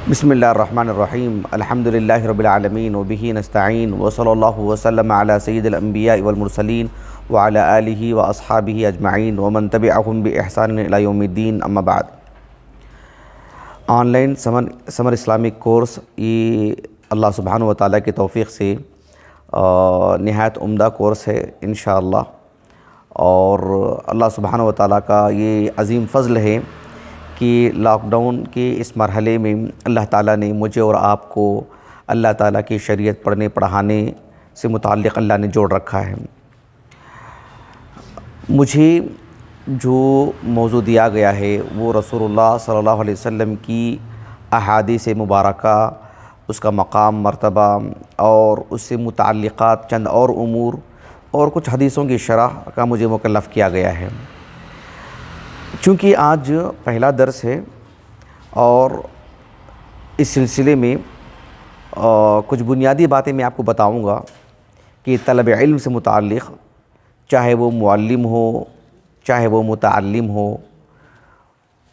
بسم اللہ الرحمن الرحیم الحمد للہ رب العالمین وبہ نستعین وصلی اللہ وسلم علی سید الانبیاء والمرسلین وعلی آلہ واصحابہ اجمعین ومن تبعہم باحسان الی یوم الدین اما بعد۔ Online summer Islamic course یہ اللہ سبحانہ و تعالیٰ کی توفیق سے نہایت عمدہ کورس ہے انشاءاللہ، اور اللہ سبحانہ و تعالیٰ کا یہ عظیم فضل ہے کہ لاک ڈاؤن کے اس مرحلے میں اللہ تعالیٰ نے مجھے اور آپ کو اللہ تعالیٰ کی شریعت پڑھنے پڑھانے سے متعلق اللہ نے جوڑ رکھا ہے۔ مجھے جو موضوع دیا گیا ہے وہ رسول اللہ صلی اللہ علیہ وسلم کی احادیث مبارکہ، اس کا مقام مرتبہ اور اس سے متعلقات چند اور امور اور کچھ حدیثوں کی شرح کا مجھے مکلف کیا گیا ہے۔ چونکہ آج پہلا درس ہے اور اس سلسلے میں کچھ بنیادی باتیں میں آپ کو بتاؤں گا کہ طلب علم سے متعلق، چاہے وہ معلم ہو چاہے وہ متعلم ہو،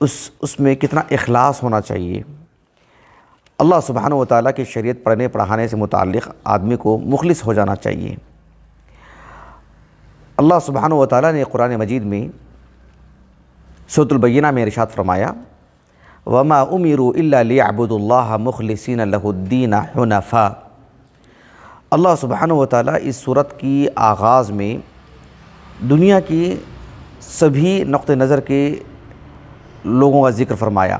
اس میں کتنا اخلاص ہونا چاہیے۔ اللہ سبحانہ و تعالیٰ کی شریعت پڑھنے پڑھانے سے متعلق آدمی کو مخلص ہو جانا چاہیے۔ اللہ سبحانہ و تعالیٰ نے قرآن مجید میں سورۃ البینہ میں ارشاد فرمایا، وَمَا أُمِرُوا إِلَّا لِيَعْبُدُوا اللَّهَ مُخْلِصِينَ لَهُ الدِّينَ حُنَفَاءَ۔ اللہ سبحانہ و تعالیٰ اس سورت کی آغاز میں دنیا کی سبھی نقطہ نظر کے لوگوں کا ذکر فرمایا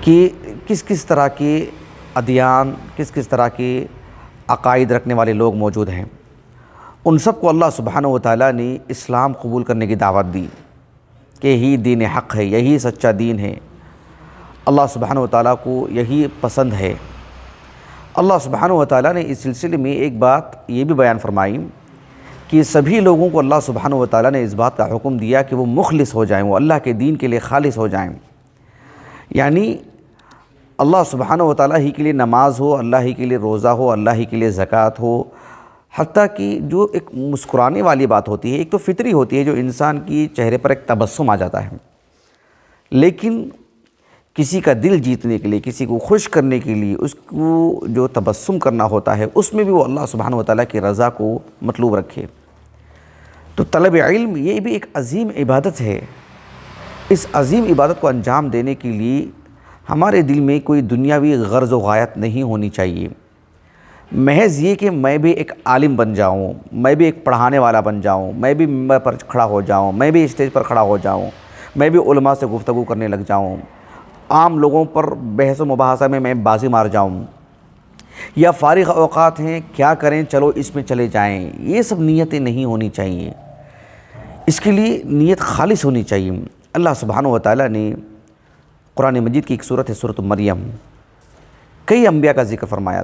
کہ کس کس طرح کے ادیان، کس کس طرح کے عقائد رکھنے والے لوگ موجود ہیں۔ ان سب کو اللہ سبحانہ و تعالیٰ نے اسلام قبول کرنے کی دعوت دی کہ یہی دین حق ہے، یہی سچا دین ہے، اللہ سبحانہ و تعالیٰ کو یہی پسند ہے۔ اللہ سبحانہ و تعالیٰ نے اس سلسلے میں ایک بات یہ بھی بیان فرمائی کہ سبھی لوگوں کو اللہ سبحانہ و تعالیٰ نے اس بات کا حکم دیا کہ وہ مخلص ہو جائیں، وہ اللہ کے دین کے لیے خالص ہو جائیں، یعنی اللہ سبحانہ و تعالیٰ ہی کے لیے نماز ہو، اللہ ہی کے لیے روزہ ہو، اللہ ہی کے لیے زکوٰۃ ہو، حتیٰ کہ جو ایک مسکرانے والی بات ہوتی ہے، ایک تو فطری ہوتی ہے جو انسان کی چہرے پر ایک تبسم آ جاتا ہے، لیکن کسی کا دل جیتنے کے لیے، کسی کو خوش کرنے کے لیے اس کو جو تبسم کرنا ہوتا ہے، اس میں بھی وہ اللہ سبحانہ و تعالیٰ کی رضا کو مطلوب رکھے۔ تو طلب علم یہ بھی ایک عظیم عبادت ہے۔ اس عظیم عبادت کو انجام دینے کے لیے ہمارے دل میں کوئی دنیاوی غرض و غایت نہیں ہونی چاہیے، محض یہ کہ میں بھی ایک عالم بن جاؤں، میں بھی ایک پڑھانے والا بن جاؤں، میں بھی ممبر پر کھڑا ہو جاؤں، میں بھی اسٹیج پر کھڑا ہو جاؤں، میں بھی علماء سے گفتگو کرنے لگ جاؤں، عام لوگوں پر بحث و مباحثہ میں بازی مار جاؤں، یا فارغ اوقات ہیں کیا کریں چلو اس میں چلے جائیں، یہ سب نیتیں نہیں ہونی چاہیے۔ اس کے لیے نیت خالص ہونی چاہیے۔ اللہ سبحانہ و تعالیٰ نے قرآن مجید کی ایک سورت ہے سورۃ مریم، کئی انبیاء کا ذکر فرمایا،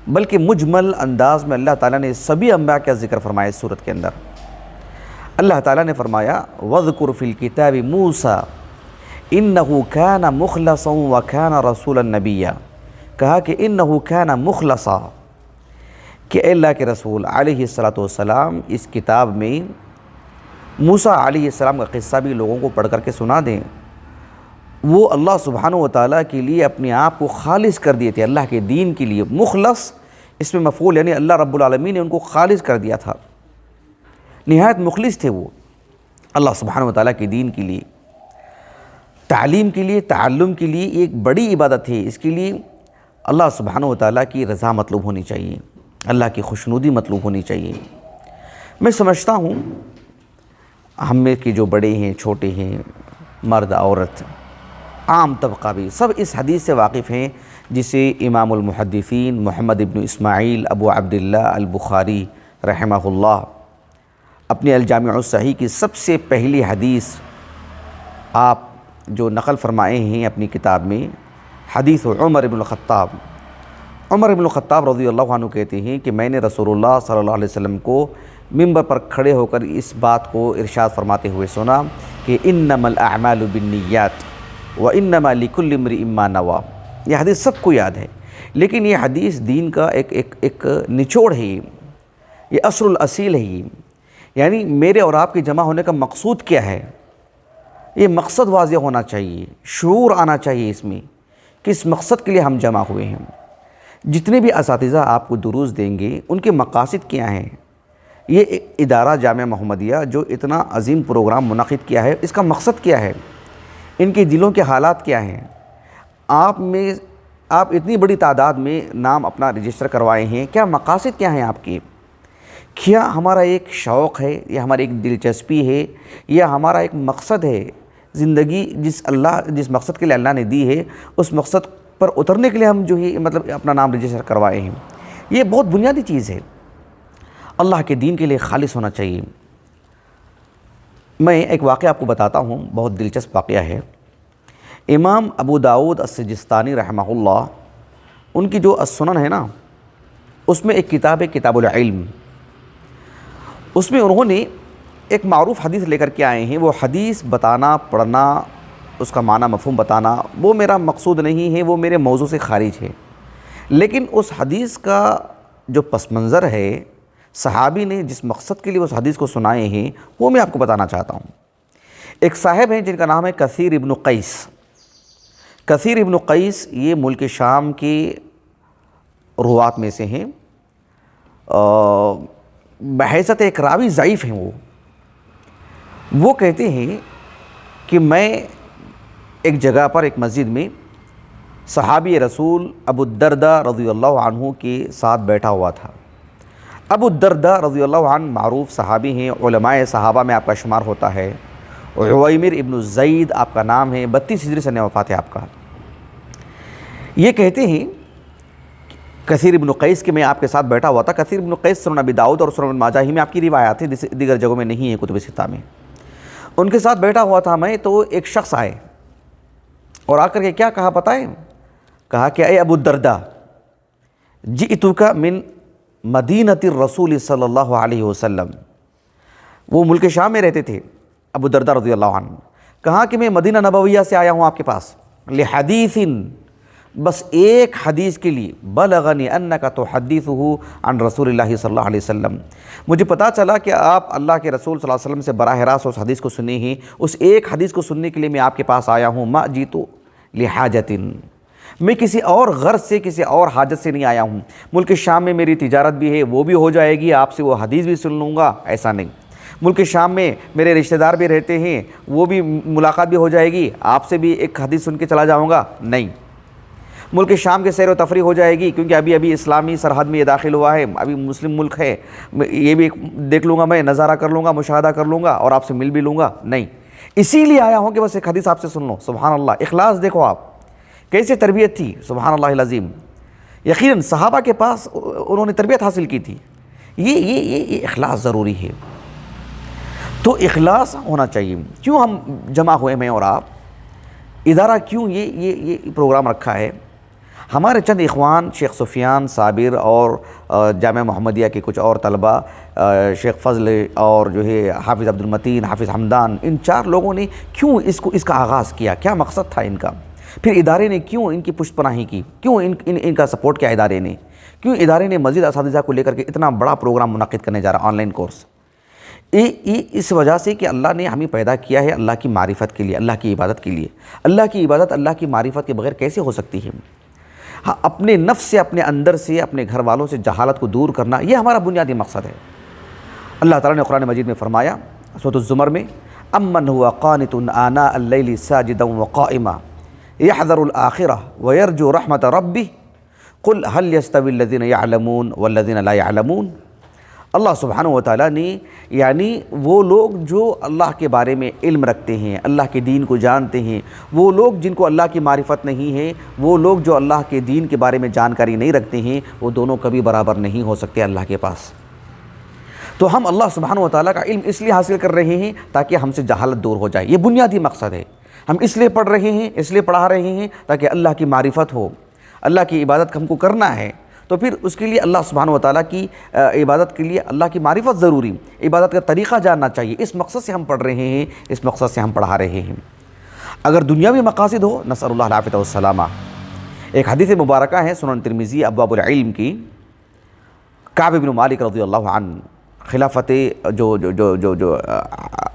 بلکہ مجمل انداز میں اللہ تعالیٰ نے سبھی انبیاء کا ذکر فرمایا اس سورت کے اندر۔ اللہ تعالیٰ نے فرمایا وَاذْكُرْ فِي الْكِتَابِ مُوسَىٰ إِنَّهُ كَانَ مُخْلَصًا وَكَانَ رَسُولًا نَبِيًّا، کہا کہ إِنَّهُ كَانَ مُخْلَصًا، کہ اے اللہ کے رسول علیہ السلام اس کتاب میں موسیٰ علیہ السلام کا قصہ بھی لوگوں کو پڑھ کر کے سنا دیں۔ وہ اللہ سبحانہ و تعالیٰ کے لیے اپنے آپ کو خالص کر دیے تھے، اللہ کے دین کے لیے۔ مخلص اس میں مفعول، یعنی اللہ رب العالمین نے ان کو خالص کر دیا تھا، نہایت مخلص تھے وہ اللہ سبحانہ و تعالیٰ کے دین کے لیے، تعلیم کے لیے، تعلم کے لیے۔ ایک بڑی عبادت ہے، اس کے لیے اللہ سبحانہ و تعالیٰ کی رضا مطلوب ہونی چاہیے، اللہ کی خوشنودی مطلوب ہونی چاہیے۔ میں سمجھتا ہوں ہم میں کے جو بڑے ہیں، چھوٹے ہیں، مرد عورت، عام طبقہ بھی سب اس حدیث سے واقف ہیں، جسے امام المحدثین محمد ابن اسماعیل ابو عبداللہ البخاری رحمہ اللہ اپنے الجامع الصحیح کی سب سے پہلی حدیث آپ جو نقل فرمائے ہیں اپنی کتاب میں، حدیث عمر بن الخطاب۔ عمر بن الخطاب رضی اللہ عنہ کہتے ہیں کہ میں نے رسول اللہ صلی اللہ علیہ وسلم کو ممبر پر کھڑے ہو کر اس بات کو ارشاد فرماتے ہوئے سنا کہ انما الاعمال بالنیات وانما لکل امرئ ما نویٰ۔ یہ حدیث سب کو یاد ہے، لیکن یہ حدیث دین کا ایک نچوڑ ہے، یہ اصل الاصیل ہے۔ یعنی میرے اور آپ کے جمع ہونے کا مقصود کیا ہے، یہ مقصد واضح ہونا چاہیے، شعور آنا چاہیے اس میں کس مقصد کے لیے ہم جمع ہوئے ہیں۔ جتنے بھی اساتذہ آپ کو دروس دیں گے ان کے مقاصد کیا ہیں؟ یہ ادارہ جامعہ محمدیہ جو اتنا عظیم پروگرام منعقد کیا ہے، اس کا مقصد کیا ہے؟ ان کے دلوں کے حالات کیا ہیں؟ آپ اتنی بڑی تعداد میں نام اپنا رجسٹر کروائے ہیں، کیا مقاصد کیا ہیں آپ کے؟ کیا ہمارا ایک شوق ہے یا ہماری ایک دلچسپی ہے یا ہمارا ایک مقصد ہے؟ زندگی جس مقصد کے لیے اللہ نے دی ہے اس مقصد پر اترنے کے لیے ہم جو ہے اپنا نام رجسٹر کروائے ہیں۔ یہ بہت بنیادی چیز ہے، اللہ کے دین کے لیے خالص ہونا چاہیے۔ میں ایک واقعہ آپ کو بتاتا ہوں، بہت دلچسپ واقعہ ہے۔ امام ابو داؤد السجستانی رحمہ اللہ، ان کی جو السنن ہے نا، اس میں ایک کتاب ہے کتاب العلم۔ اس میں انہوں نے ایک معروف حدیث لے کر کے آئے ہیں۔ وہ حدیث بتانا، پڑھنا، اس کا معنی مفہوم بتانا وہ میرا مقصود نہیں ہے، وہ میرے موضوع سے خارج ہے، لیکن اس حدیث کا جو پس منظر ہے، صحابی نے جس مقصد کے لیے اس حدیث کو سنائے ہیں، وہ میں آپ کو بتانا چاہتا ہوں۔ ایک صاحب ہیں جن کا نام ہے کثیر ابن قیس۔ کثیر ابن قیس یہ ملک شام کے روات میں سے ہیں، بحیثیت ایک راوی ضعیف ہیں۔ وہ کہتے ہیں کہ میں ایک جگہ پر ایک مسجد میں صحابی رسول ابو الدرداء رضی اللہ عنہ کے ساتھ بیٹھا ہوا تھا۔ ابو الدرداء رضی اللہ عنہ معروف صحابی ہیں، علماء صحابہ میں آپ کا شمار ہوتا ہے۔ عویمر ابن زید آپ کا نام ہے، 32 ہجری سنہ وفات ہے آپ کا۔ یہ کہتے ہیں کثیر ابن قیس کہ میں آپ کے ساتھ بیٹھا ہوا تھا۔ کثیر ابن قیس سنن ابی داؤد اور سنن ابن ماجہ ہی میں آپ کی روایات ہیں، دیگر جگہوں میں نہیں ہیں کتب ستہ میں۔ ان کے ساتھ بیٹھا ہوا تھا میں، تو ایک شخص آئے اور آ کر کے کیا کہا پتہ ہے؟ کہا کہ اے ابو الدرداء، جئتک من مدینۃ الرسول صلی اللہ علیہ وسلم۔ وہ ملک شام میں رہتے تھے ابو الدرداء رضی اللہ عنہ۔ کہا کہ میں مدینہ نبویہ سے آیا ہوں آپ کے پاس، لحدیث، بس ایک حدیث کے لیے، بلغنی انک تحدثہ عن رسول اللہ صلی اللہ علیہ وسلم، مجھے پتہ چلا کہ آپ اللہ کے رسول صلی اللہ علیہ وسلم سے براہ راست اس حدیث کو سنے ہیں، اس ایک حدیث کو سننے کے لیے میں آپ کے پاس آیا ہوں۔ ما جیت لحاجۃ، میں کسی اور غرض سے، کسی اور حاجت سے نہیں آیا ہوں۔ ملک شام میں میری تجارت بھی ہے، وہ بھی ہو جائے گی، آپ سے وہ حدیث بھی سن لوں گا، ایسا نہیں۔ ملک شام میں میرے رشتہ دار بھی رہتے ہیں، وہ بھی ملاقات بھی ہو جائے گی، آپ سے بھی ایک حدیث سن کے چلا جاؤں گا، نہیں۔ ملک شام کے سیر و تفریح ہو جائے گی، کیونکہ ابھی اسلامی سرحد میں یہ داخل ہوا ہے، ابھی مسلم ملک ہے، یہ بھی دیکھ لوں گا، میں نظارہ کر لوں گا، مشاہدہ کر لوں گا اور آپ سے مل بھی لوں گا، نہیں۔ اسی لیے آیا ہوں کہ بس ایک حدیث آپ سے سن لوں۔ سبحان اللہ، اخلاص دیکھو آپ کیسے تربیت تھی، سبحان اللہ العظیم۔ یقیناً صحابہ کے پاس انہوں نے تربیت حاصل کی تھی۔ یہ اخلاص ضروری ہے، تو اخلاص ہونا چاہیے۔ کیوں ہم جمع ہوئے میں اور آپ؟ ادارہ کیوں یہ پروگرام رکھا ہے؟ ہمارے چند اخوان شیخ سفیان صابر اور جامعہ محمدیہ کے کچھ اور طلبہ، شیخ فضل اور جو ہے حافظ عبد المتین، حافظ حمدان، ان 4 لوگوں نے کیوں اس کا آغاز کیا؟ کیا مقصد تھا ان کا؟ پھر ادارے نے کیوں ان کی پشت پناہی کی؟ کیوں ان کا سپورٹ کیا ادارے نے؟ کیوں ادارے نے مزید اساتذہ کو لے کر کے اتنا بڑا پروگرام منعقد کرنے جا رہا آن لائن کورس؟ اس وجہ سے کہ اللہ نے ہمیں پیدا کیا ہے اللہ کی معرفت کے لیے، اللہ کی عبادت کے لیے۔ اللہ کی عبادت اللہ کی معرفت کے بغیر کیسے ہو سکتی ہے؟ ہاں، اپنے نفس سے، اپنے اندر سے، اپنے گھر والوں سے جہالت کو دور کرنا، یہ ہمارا بنیادی مقصد ہے۔ اللہ تعالیٰ نے قرآن مجید میں فرمایا سورۃ الزمر میں، امن هو قانت آناء اللیل ساجدا وقائما یحذر الآخرہ ویرجو رحمت ربہ قل هل یستوی الذین یعلمون والذین لا یعلمون۔ اللہ سبحانہ وتعالیٰ نے یعنی وہ لوگ جو اللہ کے بارے میں علم رکھتے ہیں، اللہ کے دین کو جانتے ہیں، وہ لوگ جن کو اللہ کی معرفت نہیں ہے، وہ لوگ جو اللہ کے دین کے بارے میں جانکاری نہیں رکھتے ہیں، وہ دونوں کبھی برابر نہیں ہو سکتے اللہ کے پاس۔ تو ہم اللہ سبحانہ وتعالیٰ کا علم اس لیے حاصل کر رہے ہیں تاکہ ہم سے جہالت دور ہو جائے، یہ بنیادی مقصد ہے۔ ہم اس لیے پڑھ رہے ہیں، اس لیے پڑھا رہے ہیں تاکہ اللہ کی معرفت ہو، اللہ کی عبادت ہم کو کرنا ہے، تو پھر اس کے لیے اللہ سبحانہ وتعالیٰ کی عبادت کے لیے اللہ کی معرفت ضروری، عبادت کا طریقہ جاننا چاہیے۔ اس مقصد سے ہم پڑھ رہے ہیں، اس مقصد سے ہم پڑھا رہے ہیں۔ اگر دنیاوی مقاصد ہو، نسأل اللہ العافیۃ والسلامہ۔ ایک حدیث مبارکہ ہے سنن ترمذی ابواب العلم کی، کعب بن مالک رضی اللہ عنہ، خلافت جو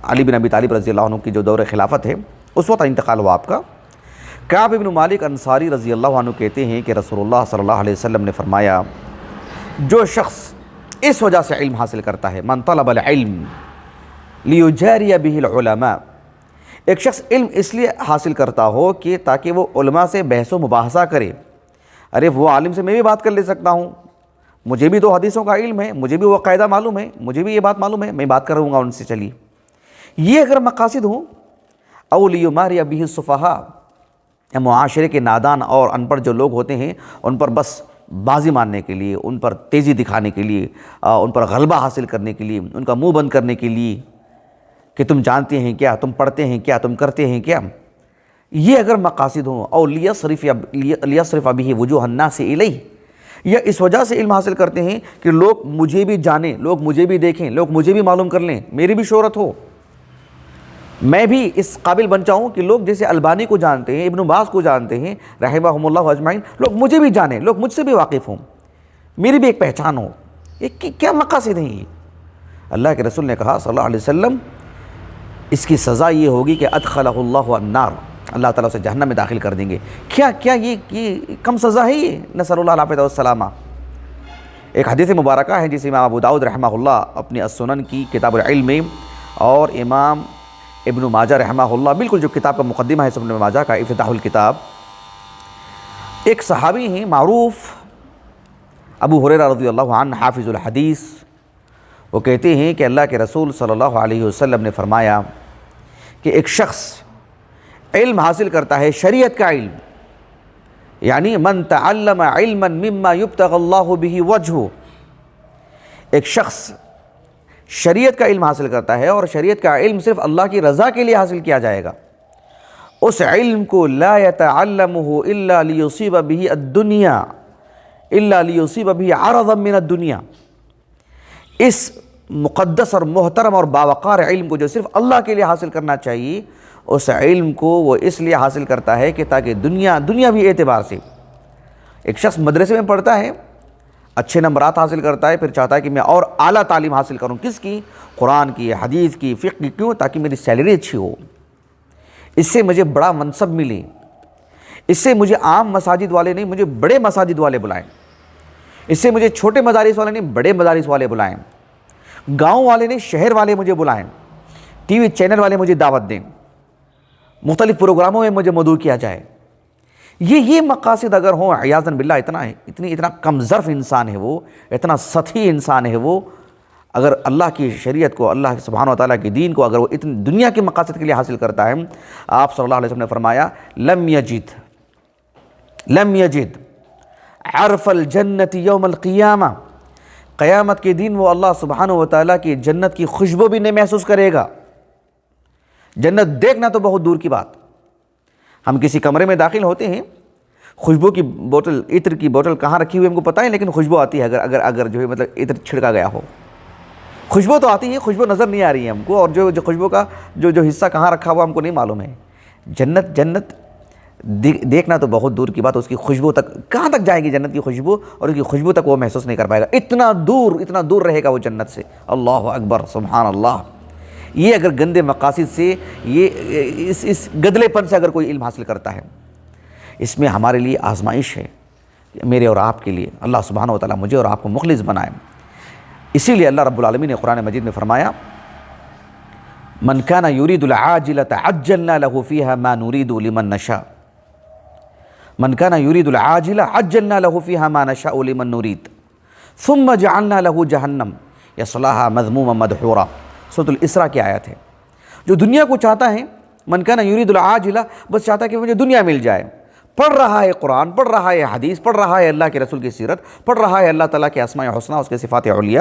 علی بن ابی طالب رضی اللہ عنہ کی جو دور خلافت ہے، اس وقت انتقال ہوا آپ کا۔ کعب بن مالک انصاری رضی اللہ عنہ کہتے ہیں کہ رسول اللہ صلی اللہ علیہ وسلم نے فرمایا، جو شخص اس وجہ سے علم حاصل کرتا ہے، من طلب العلم لیجاری بہ العلماء، ایک شخص علم اس لیے حاصل کرتا ہو کہ تاکہ وہ علماء سے بحث و مباحثہ کرے، ارے وہ عالم سے میں بھی بات کر لے سکتا ہوں، مجھے بھی 2 حدیثوں کا علم ہے، مجھے بھی وہ قاعدہ معلوم ہے، مجھے بھی یہ بات معلوم ہے، میں بات کروں گا ان سے، چلیے یہ اگر مقاصد ہوں، او لیماری بہ السفہاء، یا معاشرے کے نادان اور ان پڑھ جو لوگ ہوتے ہیں ان پر بس بازی مارنے کے لیے، ان پر تیزی دکھانے کے لیے، ان پر غلبہ حاصل کرنے کے لیے، ان کا منہ بند کرنے کے لیے کہ تم جانتے ہیں کیا، تم پڑھتے ہیں کیا، تم کرتے ہیں کیا، یہ اگر مقاصد ہوں، او لیصرف بہ وجوہ الناس الیہ، یا اس وجہ سے علم حاصل کرتے ہیں کہ لوگ مجھے بھی جانیں، لوگ مجھے بھی دیکھیں، لوگ مجھے بھی معلوم کر لیں، میری بھی شہرت ہو، میں بھی اس قابل بن جاؤں کہ لوگ جیسے البانی کو جانتے ہیں، ابن باز کو جانتے ہیں رحمہم اللہ اجمعین، لوگ مجھے بھی جانیں، لوگ مجھ سے بھی واقف ہوں، میری بھی ایک پہچان ہو، یہ کیا مقاصد ہیں یہ؟ اللہ کے رسول نے کہا صلی اللہ علیہ وسلم، اس کی سزا یہ ہوگی کہ ادخلہ اللہ النار، اللہ تعالیٰ اسے جہنم میں داخل کر دیں گے۔ کیا یہ کم سزا ہے یہ؟ نسأل اللہ العافیہ والسلامہ۔ ایک حدیث مبارکہ ہے جسے امام ابو داؤد رحمہ اللہ اپنی السنن کی کتاب العلم میں، اور امام ابن ماجہ رحمہ اللہ بالکل جو کتاب کا مقدمہ ہے ابن ماجہ کا، افتتاح الکتاب، ایک صحابی ہیں معروف ابو ہریرہ رضی اللہ عنہ حافظ الحدیث، وہ کہتے ہیں کہ اللہ کے رسول صلی اللہ علیہ وسلم نے فرمایا کہ ایک شخص علم حاصل کرتا ہے، شریعت کا علم، یعنی من تعلم علما مما یبتغی اللہ بہ وجہہ، ایک شخص شریعت کا علم حاصل کرتا ہے اور شریعت کا علم صرف اللہ کی رضا کے لیے حاصل کیا جائے گا، اس علم کو لا یتعلمہ الا لیصیب بہ الدنیا، الا لیصیب بہ عرضا من الدنیا، اس مقدس اور محترم اور باوقار علم کو جو صرف اللہ کے لیے حاصل کرنا چاہیے، اس علم کو وہ اس لیے حاصل کرتا ہے کہ تاکہ دنیاوی اعتبار سے، ایک شخص مدرسے میں پڑھتا ہے، اچھے نمبرات حاصل کرتا ہے، پھر چاہتا ہے کہ میں اور اعلیٰ تعلیم حاصل کروں، کس کی؟ قرآن کی، حدیث کی، فقہ کی، کیوں؟ تاکہ میری سیلری اچھی ہو، اس سے مجھے بڑا منصب ملے، اس سے مجھے عام مساجد والے نہیں، مجھے بڑے مساجد والے بلائیں، اس سے مجھے چھوٹے مدارس والے نہیں، بڑے مدارس والے بلائیں، گاؤں والے نہیں، شہر والے مجھے بلائیں، ٹی وی چینل والے مجھے دعوت دیں، مختلف پروگراموں میں مجھے مدعو کیا جائے۔ یہ مقاصد اگر ہوں، عیاذاً باللہ اتنا کم ظرف انسان ہے وہ، اتنا سطحی انسان ہے وہ، اگر اللہ کی شریعت کو، اللہ سبحانہ وتعالیٰ کی دین کو اگر وہ اتنی دنیا کے مقاصد کے لیے حاصل کرتا ہے، آپ صلی اللہ علیہ وسلم نے فرمایا لم یجد عرف الجنت یوم القیامہ، قیامت کے دن وہ اللہ سبحانہ وتعالیٰ کی جنت کی خوشبو بھی نہیں محسوس کرے گا۔ جنت دیکھنا تو بہت دور کی بات، ہم کسی کمرے میں داخل ہوتے ہیں، خوشبو کی بوتل، عطر کی بوتل کہاں رکھی ہوئی ہم کو پتہ ہے، لیکن خوشبو آتی ہے، اگر جو ہے مطلب عطر چھڑکا گیا ہو، خوشبو تو آتی ہے، خوشبو نظر نہیں آ رہی ہے ہم کو، اور جو خوشبو کا جو حصہ کہاں رکھا ہوا ہم کو نہیں معلوم ہے۔ جنت دیکھنا تو بہت دور کی بات، اس کی خوشبو تک کہاں تک جائے گی جنت کی خوشبو، اور اس کی خوشبو تک وہ محسوس نہیں کر پائے گا، اتنا دور رہے گا وہ جنت سے۔ اللہ اکبر، سبحان اللہ۔ یہ اگر گندے مقاصد سے، یہ اس گدلے پن سے اگر کوئی علم حاصل کرتا ہے، اس میں ہمارے لیے آزمائش ہے، میرے اور آپ کے لیے، اللہ سبحانہ وتعالیٰ مجھے اور آپ کو مخلص بنائے۔ اسی لیے اللہ رب العالمین نے قرآن مجید میں فرمایا من کان یرید العاجلۃ عجلنا له فیہا ما نرید لمن نشاء، من کان یرید العاجلۃ عجلنا له فیہا ما نشاء لمن نرید ثم جعلنا له جہنم یصلاها مذموما مدحورا، سورۃ الاسراء کی آیت ہے۔ جو دنیا کو چاہتا ہے، من کان یرید العاجلہ، بس چاہتا ہے کہ مجھے دنیا مل جائے، پڑھ رہا ہے قرآن، پڑھ رہا ہے حدیث، پڑھ رہا ہے اللہ کے رسول کی سیرت، پڑھ رہا ہے اللہ تعالیٰ کے اسماء حسنہ، اس کے صفات علیہ،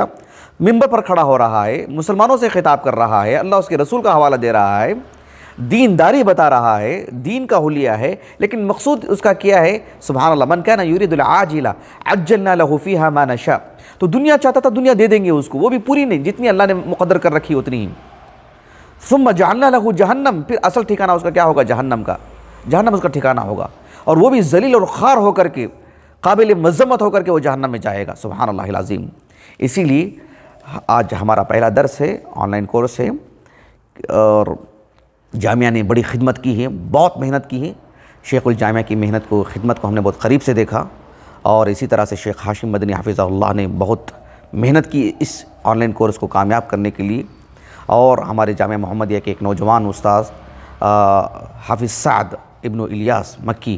منبر پر کھڑا ہو رہا ہے، مسلمانوں سے خطاب کر رہا ہے، اللہ اس کے رسول کا حوالہ دے رہا ہے، دینداری بتا رہا ہے، دین کا حلیہ ہے، لیکن مقصود اس کا کیا ہے؟ سبحان اللہ، من کان یرید العاجلہ عجلنا له فیہا ما نشاء، تو دنیا چاہتا تھا، دنیا دے دیں گے اس کو، وہ بھی پوری نہیں، جتنی اللہ نے مقدر کر رکھی اتنی ہی۔ ثم جعلنا له جہنم، پھر اصل ٹھکانہ اس کا کیا ہوگا؟ جہنم کا، جہنم اس کا ٹھکانہ ہوگا، اور وہ بھی ذلیل اور خوار ہو کر کے، قابل مذمت ہو کر کے وہ جہنم میں جائے گا، سبحان اللہ العظیم۔ اسی لیے آج ہمارا پہلا درس ہے، آن لائن کورس ہے، اور جامعہ نے بڑی خدمت کی ہے، بہت محنت کی ہے، شیخ الجامعہ کی محنت کو، خدمت کو ہم نے بہت قریب سے دیکھا، اور اسی طرح سے شیخ ہاشم مدنی حفظہ اللہ نے بہت محنت کی اس آن لائن کورس کو کامیاب کرنے کے لیے، اور ہمارے جامعہ محمدیہ کے ایک نوجوان استاذ حافظ سعد ابن الیاس مکی،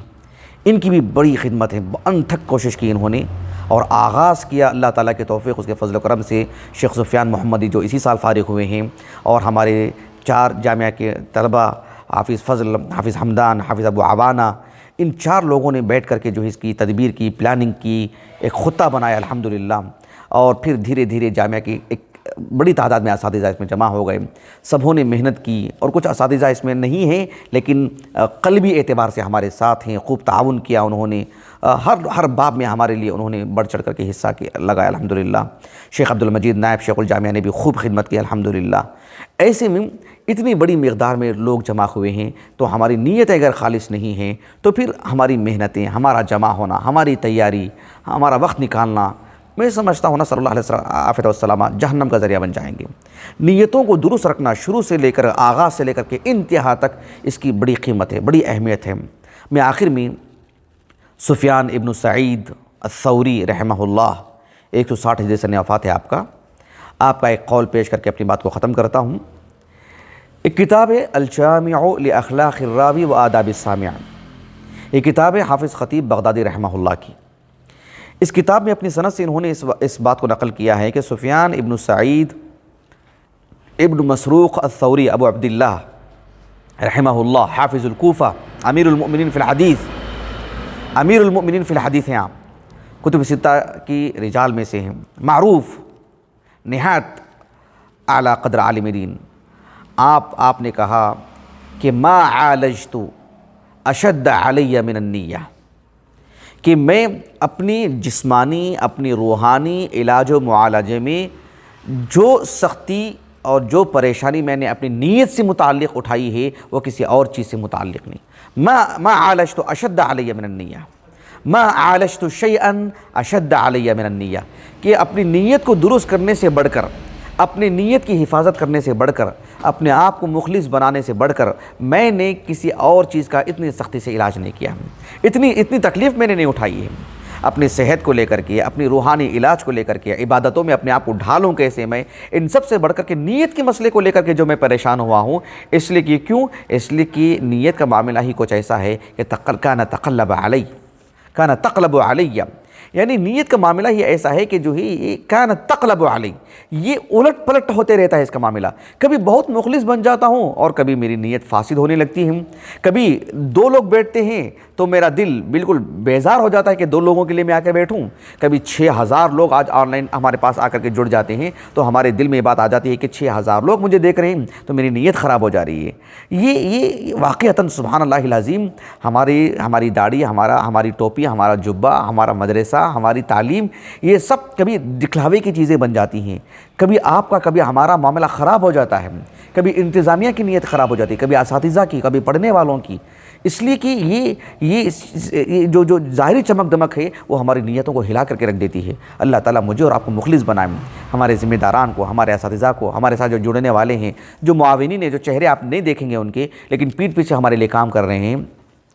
ان کی بھی بڑی خدمت ہے، انتھک کوشش کی انہوں نے، اور آغاز کیا اللہ تعالیٰ کے توفیق، اس کے فضل و کرم سے شیخ سفیان محمدی جو اسی سال فارغ ہوئے ہیں، اور ہمارے 4 جامعہ کے طلبہ حافظ فضل، حافظ حمدان، حافظ ابو عوانہ، ان 4 لوگوں نے بیٹھ کر کے جو اس کی تدبیر کی، پلاننگ کی، ایک خطہ بنایا الحمدللہ، اور پھر دھیرے دھیرے جامعہ کی ایک بڑی تعداد میں اساتذہ اس میں جمع ہو گئے، سبھوں نے محنت کی، اور کچھ اساتذہ اس میں نہیں ہیں لیکن قلبی اعتبار سے ہمارے ساتھ ہیں، خوب تعاون کیا انہوں نے، ہر باب میں ہمارے لیے انہوں نے بڑھ چڑھ کر کے حصہ لگایا الحمدللہ۔ شیخ عبدالمجید نائب شیخ الجامعہ نے بھی خوب خدمت کی الحمدللہ۔ ایسے میں اتنی بڑی مقدار میں لوگ جمع ہوئے ہیں، تو ہماری نیت اگر خالص نہیں ہے تو پھر ہماری محنتیں، ہمارا جمع ہونا، ہماری تیاری، ہمارا وقت نکالنا، میں سمجھتا ہوں نا صلی اللہ علیہ وسلم والسلام جہنم کا ذریعہ بن جائیں گے۔ نیتوں کو درست رکھنا شروع سے لے کر، آغاز سے لے کر کے انتہا تک، اس کی بڑی قیمت ہے، بڑی اہمیت ہے۔ میں آخر میں سفیان ابن سعید الثوری رحمہ اللہ، 160 ہجری سن وفات ہے آپ کا ایک قول پیش کر کے اپنی بات کو ختم کرتا ہوں۔ ایک کتاب ہے الجامع لاخلاق الراوی و آداب السامع، یہ کتاب ہے حافظ خطیب بغدادی رحمہ اللہ کی۔ اس کتاب میں اپنی سند سے انہوں نے اس بات کو نقل کیا ہے کہ سفیان ابن سعید ابن مسروق الثوری ابو عبداللہ رحمہ اللہ حافظ الکوفہ، امیر المؤمنین فی الحدیث ہیں، آپ کتب ستہ کی رجال میں سے ہیں، معروف نہایت اعلیٰ قدر عالم دین۔ آپ نے کہا کہ ما عالجت اشد علی من النیہ، کہ میں اپنی جسمانی، اپنی روحانی علاج و معالجے میں جو سختی اور جو پریشانی میں نے اپنی نیت سے متعلق اٹھائی ہے وہ کسی اور چیز سے متعلق نہیں۔ ما عالجت اشد علی من النیہ، ما عالجت شیئا اشد علی من النیہ، کہ اپنی نیت کو درست کرنے سے بڑھ کر، اپنی نیت کی حفاظت کرنے سے بڑھ کر، اپنے آپ کو مخلص بنانے سے بڑھ کر میں نے کسی اور چیز کا اتنی سختی سے علاج نہیں کیا، اتنی تکلیف میں نے نہیں اٹھائی ہے۔ اپنی صحت کو لے کر کے، اپنی روحانی علاج کو لے کر کے، عبادتوں میں اپنے آپ کو ڈھالوں کیسے میں، ان سب سے بڑھ کر کے نیت کے مسئلے کو لے کر کے جو میں پریشان ہوا ہوں، اس لیے کہ کیوں؟ اس لیے کہ نیت کا معاملہ ہی کچھ ایسا ہے کہ کان تقلب علی، یعنی نیت کا معاملہ ہی ایسا ہے کہ جو ہی کان تقلب علی، یہ الٹ پلٹ ہوتے رہتا ہے اس کا معاملہ، کبھی بہت مخلص بن جاتا ہوں اور کبھی میری نیت فاسد ہونے لگتی ہے، کبھی 2 لوگ بیٹھتے ہیں تو میرا دل بالکل بیزار ہو جاتا ہے کہ 2 لوگوں کے لیے میں آ کے بیٹھوں، کبھی 6000 لوگ آج آن لائن ہمارے پاس آ کر کے جڑ جاتے ہیں تو ہمارے دل میں یہ بات آ جاتی ہے کہ 6000 لوگ مجھے دیکھ رہے ہیں تو میری نیت خراب ہو جا رہی ہے۔ یہ واقعتاً سبحان اللہ العظیم، ہماری داڑھی، ہماری ٹوپی، ہمارا جبہ، ہمارا مدرسہ، ہماری تعلیم، یہ سب کبھی دکھلاوے کی چیزیں بن جاتی ہیں، کبھی آپ کا، کبھی ہمارا معاملہ خراب ہو جاتا ہے، کبھی انتظامیہ کی نیت خراب ہو جاتی ہے، کبھی اساتذہ کی، کبھی پڑھنے والوں کی، اس لیے کہ یہ جو ظاہری چمک دمک ہے وہ ہماری نیتوں کو ہلا کر کے رکھ دیتی ہے۔ اللہ تعالیٰ مجھے اور آپ کو مخلص بنائیں، ہمارے ذمہ داران کو، ہمارے اساتذہ کو، ہمارے ساتھ جو جڑنے والے ہیں، جو معاونین ہیں، جو چہرے آپ نہیں دیکھیں گے ان کے لیکن پیٹھ پیچھے ہمارے لیے کام کر رہے ہیں،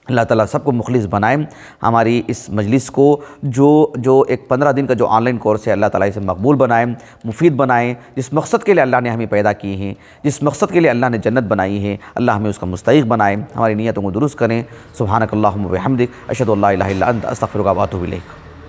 اللہ تعالیٰ سب کو مخلص بنائیں۔ ہماری اس مجلس کو جو ایک 15 دن کا جو آن لائن کورس ہے، اللہ تعالیٰ اسے مقبول بنائیں، مفید بنائیں، جس مقصد کے لیے اللہ نے ہمیں پیدا کیے ہیں، جس مقصد کے لیے اللہ نے جنت بنائی ہے، اللہ ہمیں اس کا مستحق بنائیں، ہماری نیتوں کو درست کریں۔ سبحانک اللہم و بحمدک، اشہد ان لا الہ الا انت، استغفرک و اتوب الیک۔